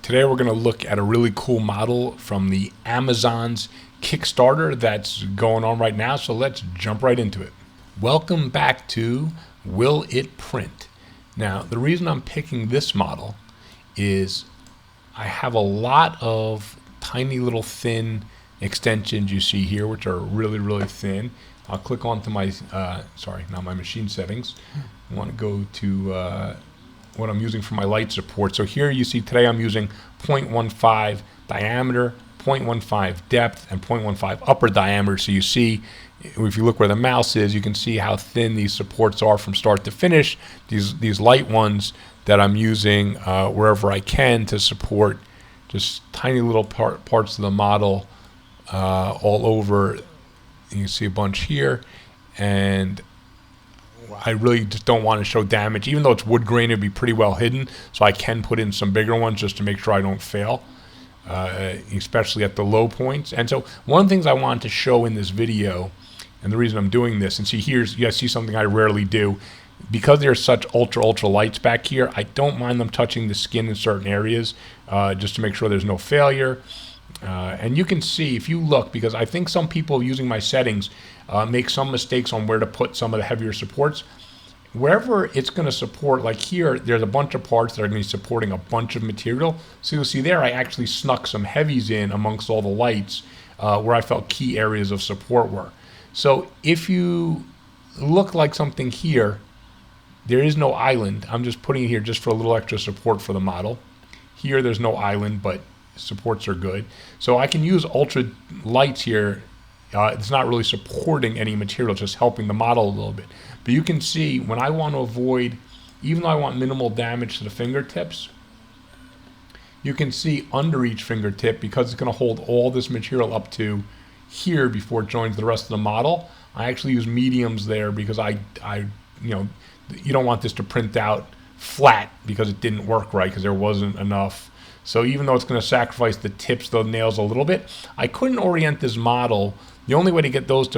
Today we're going to look at a really cool model from the Amazon's Kickstarter that's going on right now, so let's jump right into it. Welcome back to Will It Print? Now, the reason I'm picking this model is I have a lot of tiny little thin extensions you see here, which are really, really thin. I'll click onto my, not my machine settings. I want to go to what I'm using for my light support. So here you see today I'm using 0.15 diameter, 0.15 depth, and 0.15 upper diameter. So you see, if you look where the mouse is, you can see how thin these supports are from start to finish. These light ones that I'm using wherever I can to support just tiny little parts of the model all over. You can see a bunch here, and I really just don't want to show damage. Even though it's wood grain, it'd be pretty well hidden, so I can put in some bigger ones just to make sure I don't fail, especially at the low points. And so one of the things I wanted to show in this video, and the reason I'm doing this, and see here's, you guys see something I rarely do, because there's such ultra lights back here, I don't mind them touching the skin in certain areas just to make sure there's no failure. And you can see, if you look, because I think some people using my settings make some mistakes on where to put some of the heavier supports. Wherever it's going to support, like here, there's a bunch of parts that are going to be supporting a bunch of material. So you'll see there, I actually snuck some heavies in amongst all the lights where I felt key areas of support were. So if you look like something here, there is no island. I'm just putting it here just for a little extra support for the model. Here, there's no island, but supports are good. So I can use ultra lights here. It's not really supporting any material, just helping the model a little bit. But you can see when I want to avoid, even though I want minimal damage to the fingertips, you can see under each fingertip, because it's going to hold all this material up to here before it joins the rest of the model, I actually use mediums there because you don't want this to print out flat because it didn't work right, because there wasn't enough. So even though it's going to sacrifice the tips of the nails a little bit, I couldn't orient this model. The only way to get those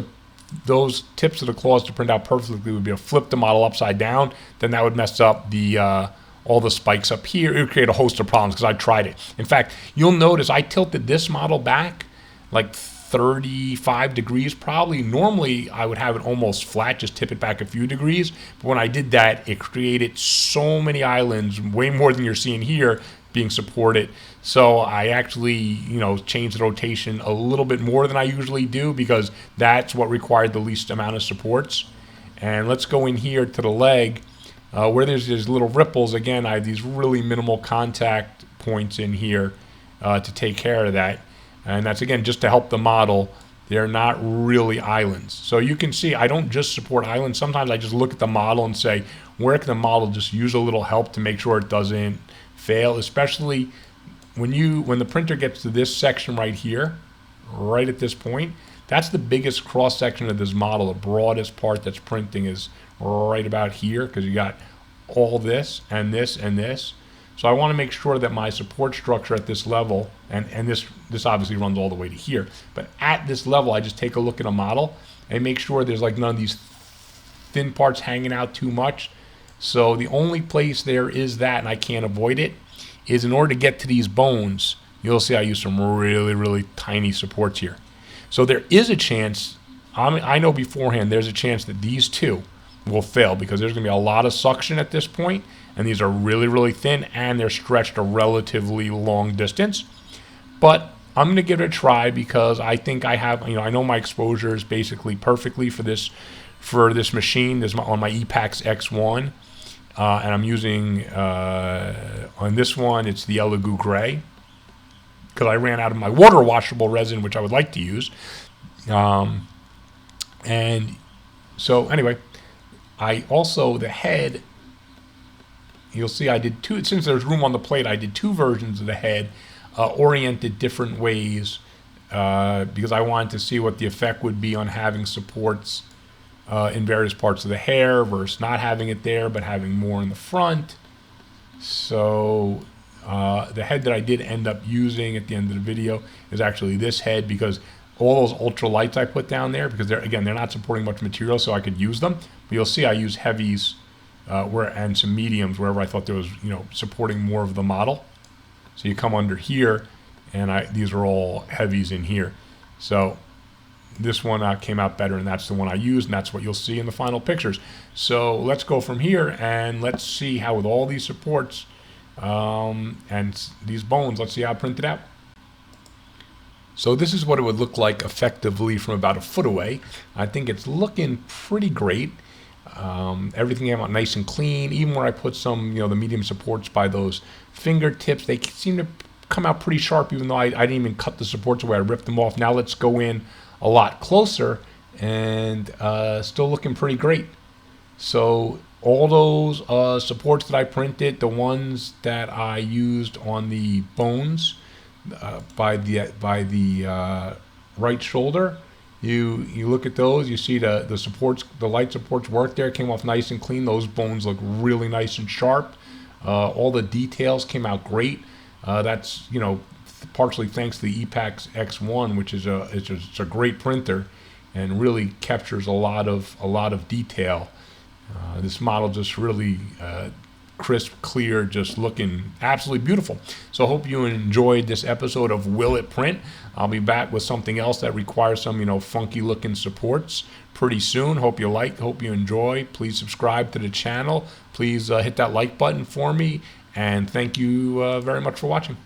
tips of the claws to print out perfectly would be to flip the model upside down. Then that would mess up the all the spikes up here. It would create a host of problems because I tried it. In fact, you'll notice I tilted this model back like 35 degrees probably. Normally I would have it almost flat, just tip it back a few degrees. But when I did that, it created so many islands, way more than you're seeing here, being supported. So I actually, changed the rotation a little bit more than I usually do because that's what required the least amount of supports. And let's go in here to the leg where there's these little ripples. Again, I have these really minimal contact points in here to take care of that. And that's, again, just to help the model. They're not really islands. So you can see I don't just support islands. Sometimes I just look at the model and say, where can the model just use a little help to make sure it doesn't fail, especially when the printer gets to this section right here, right at this point. That's the biggest cross section of this model. The broadest part that's printing is right about here, because you got all this and this and this. So I want to make sure that my support structure at this level, and this obviously runs all the way to here, but at this level I just take a look at a model and make sure there's like none of these thin parts hanging out too much. So the only place there is that, and I can't avoid it, is in order to get to these bones, you'll see I use some really tiny supports here. So there is a chance, I know beforehand, there's a chance that these two will fail because there's going to be a lot of suction at this point, and these are really thin, and they're stretched a relatively long distance. But I'm going to give it a try because I think I have, I know my exposure is basically perfectly for this machine. This is on my Epax X1. And I'm using, on this one, it's the Elegoo Gray, because I ran out of my water washable resin, which I would like to use. And so anyway, the head, you'll see I did two, since there's room on the plate, I did two versions of the head, oriented different ways, because I wanted to see what the effect would be on having supports in various parts of the hair versus not having it there but having more in the front. So the head that I did end up using at the end of the video is actually this head, because all those ultra lights I put down there, because they're not supporting much material, so I could use them. But you'll see I use heavies and some mediums wherever I thought there was supporting more of the model. So you come under here, and these are all heavies in here. So this one came out better, and that's the one I used, and that's what you'll see in the final pictures. So let's go from here, and let's see how with all these supports and these bones, let's see how I print it out. So this is what it would look like effectively from about a foot away. I think it's looking pretty great. Everything came out nice and clean. Even where I put some, the medium supports by those fingertips, they seem to come out pretty sharp, even though I didn't even cut the supports away. I ripped them off. Now let's go in a lot closer, and still looking pretty great. So all those supports that I printed, the ones that I used on the bones by the right shoulder, you look at those, you see the supports, the light supports work there, came off nice and clean. Those bones look really nice and sharp. All the details came out great. That's partially thanks to the Epax X1, which is a great printer and really captures a lot of detail. This model just really crisp, clear, just looking absolutely beautiful. So I hope you enjoyed this episode of Will It Print. I'll be back with something else that requires some funky looking supports pretty soon. Hope you enjoy. Please subscribe to the channel. Please hit that like button for me, and thank you very much for watching.